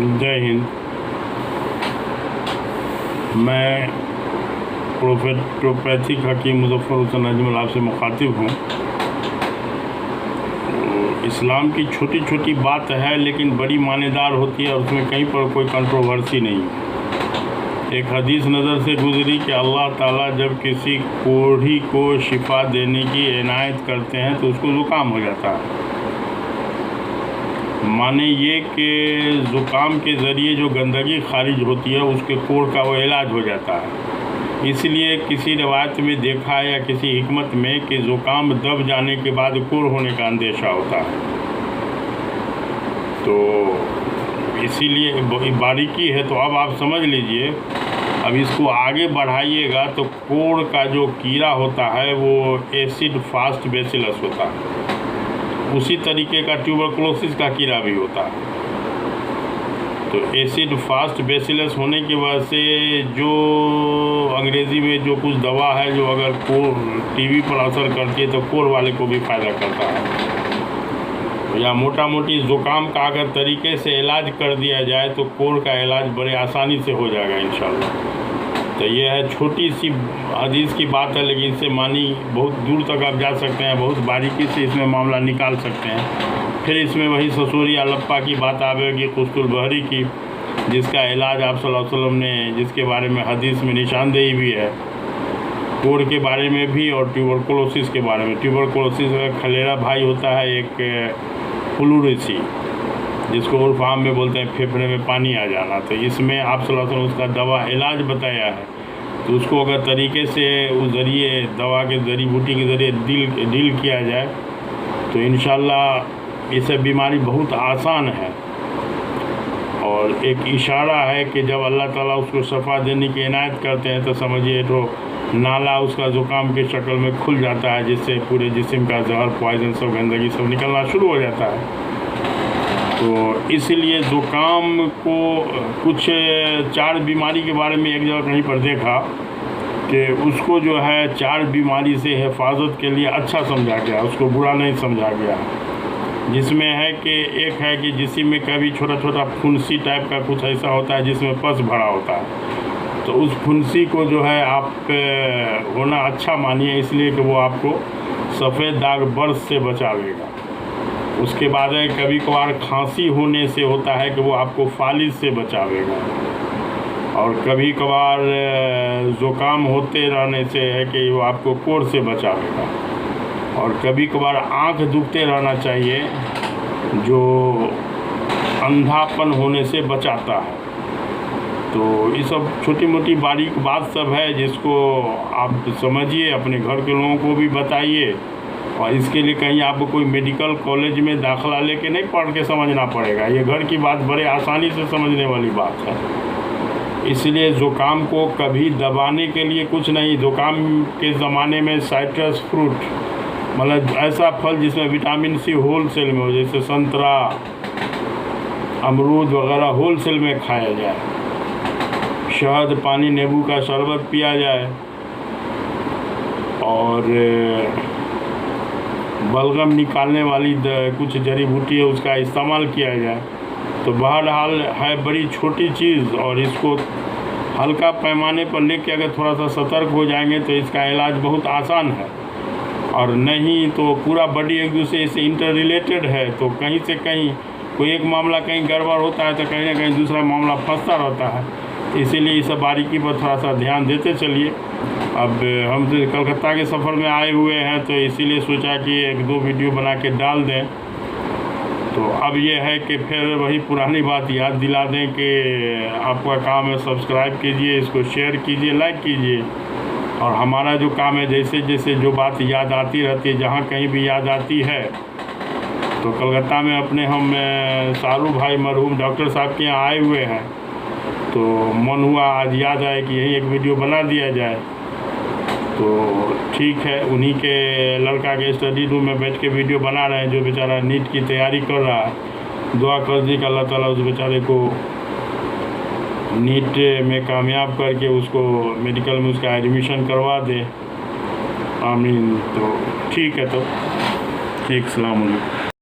जय हिंद। मैं प्रोपैथिक हकीम मुजफ्फर हुसैन अजमल आपसे मुखातिब हूँ। इस्लाम की छोटी छोटी बात है लेकिन बड़ी मानेदार होती है और उसमें कहीं पर कोई कंट्रोवर्सी नहीं है। एक हदीस नज़र से गुजरी कि अल्लाह ताला जब किसी कोढ़ी को शिफा देने की इनायत करते हैं तो उसको ज़ुकाम हो जाता है। माने ये कि ज़ुकाम के ज़रिए जो गंदगी खारिज होती है उसके कोढ़ का वो इलाज हो जाता है। इसलिए किसी रवायत में देखा है या किसी हिकमत में कि ज़ुकाम दब जाने के बाद कोढ़ होने का अंदेशा होता है। तो इसीलिए बारीकी है। तो अब आप समझ लीजिए, अब इसको आगे बढ़ाइएगा तो कोढ़ का जो कीड़ा होता है वो एसिड फास्ट बेसिलस होता है। उसी तरीके का ट्यूबरकुलोसिस का कीड़ा भी होता है। तो एसिड फास्ट बेसिलस होने की वजह से जो अंग्रेज़ी में जो कुछ दवा है जो अगर कोढ़ टीबी पर असर करती है तो कोढ़ वाले को भी फ़ायदा करता है। या मोटा मोटी ज़ुकाम का अगर तरीके से इलाज कर दिया जाए तो कोढ़ का इलाज बड़े आसानी से हो जाएगा इंशाल्लाह। तो ये है छोटी सी हदीस की बात है, लेकिन इससे मानी बहुत दूर तक आप जा सकते हैं, बहुत बारीकी से इसमें मामला निकाल सकते हैं। फिर इसमें वही ससुरी अलप्पा की बात आवेगी, कुस्तुल बहरी की, जिसका इलाज आप सल्लल्लाहु अलैहि वसल्लम ने, जिसके बारे में हदीस में निशानदेही भी है, कोढ़ के बारे में भी और ट्यूबरकुलोसिस के बारे में। ट्यूबरकुलोसिस में खलेरा भाई होता है एक प्लूरेसी, जिसको उर्फ आम में बोलते हैं फेफड़े में पानी आ जाना। तो इसमें आप सल्लल्लाहु अलैहि वसल्लम उसका दवा इलाज बताया है। तो उसको अगर तरीके से उस ज़रिए दवा के जड़ी बूटी के ज़रिए डील किया जाए तो इंशाल्लाह ये सब बीमारी बहुत आसान है। और एक इशारा है कि जब अल्लाह ताला उसको शफा देने की इनायत करते हैं तो समझिए तो नाला उसका ज़ुकाम के शक्ल में खुल जाता है, जिससे पूरे जिस्म का जहर, पॉइजन, सब गंदगी सब निकलना शुरू हो जाता है। तो इसलिए ज़ुकाम को कुछ 4 बीमारी के बारे में एक जगह कहीं पर देखा कि उसको जो है 4 बीमारी से हिफाजत के लिए अच्छा समझा गया, उसको बुरा नहीं समझा गया। जिसमें है कि एक है कि जिस्म में कभी छोटा छोटा फुंसी टाइप का कुछ ऐसा होता है जिसमें पस भरा होता है। तो उस फुंसी को जो है आप होना अच्छा मानिए, इसलिए कि वो आपको सफ़ेद दाग बर्स से बचावेगा। उसके बाद है कभी कभार खांसी होने से होता है कि वो आपको फालिज से बचावेगा। और कभी कभार ज़ुकाम होते रहने से है कि वो आपको कोढ़ से बचावेगा। और कभी कभार आँख दुखते रहना चाहिए जो अंधापन होने से बचाता है। तो ये सब छोटी मोटी बारीक बात सब है जिसको आप समझिए, अपने घर के लोगों को भी बताइए। और इसके लिए कहीं आपको कोई मेडिकल कॉलेज में दाखिला लेके नहीं पढ़ के समझना पड़ेगा। ये घर की बात बड़े आसानी से समझने वाली बात है। इसलिए ज़ुकाम को कभी दबाने के लिए कुछ नहीं। ज़ुकाम के ज़माने में साइट्रस फ्रूट, मतलब ऐसा फल जिसमें विटामिन सी होल सेल में हो, जैसे संतरा, अमरूद वगैरह होल सेल में खाया जाए। शहद, पानी, नींबू का शरबत पिया जाए। और बलगम निकालने वाली कुछ जड़ी बूटी है उसका इस्तेमाल किया जाए। तो बहरहाल है बड़ी छोटी चीज़, और इसको हल्का पैमाने पर लेके अगर थोड़ा सा सतर्क हो जाएंगे तो इसका इलाज बहुत आसान है। और नहीं तो पूरा बॉडी एक दूसरे से इंटर रिलेटेड है। तो कहीं से कहीं कोई एक मामला कहीं गड़बड़ होता है तो कहीं ना कहीं दूसरा मामला फंसता रहता है। इसीलिए इस बारीकी पर थोड़ा सा ध्यान देते चलिए। अब हम तो कलकत्ता के सफ़र में आए हुए हैं तो इसीलिए सोचा कि 1-2 वीडियो बना के डाल दें। तो अब ये है कि फिर वही पुरानी बात याद दिला दें कि आपका काम है सब्सक्राइब कीजिए, इसको शेयर कीजिए, लाइक कीजिए। और हमारा जो काम है जैसे जैसे जो बात याद आती रहती है, जहाँ कहीं भी याद आती है, तो कलकत्ता में अपने हम सारू भाई मरहूम डॉक्टर साहब के यहाँ आए हुए हैं। तो मन हुआ आज याद आए कि यही एक वीडियो बना दिया जाए। तो ठीक है, उन्हीं के लड़का के स्टडी रूम में बैठ के वीडियो बना रहे हैं, जो बेचारा नीट की तैयारी कर रहा है। दुआ कर दी कि अल्लाह ताला उस बेचारे को नीट में कामयाब करके उसको मेडिकल में उसका एडमिशन करवा दे। आमीन। तो ठीक है, तो ठीक, सलाम अलैकुम।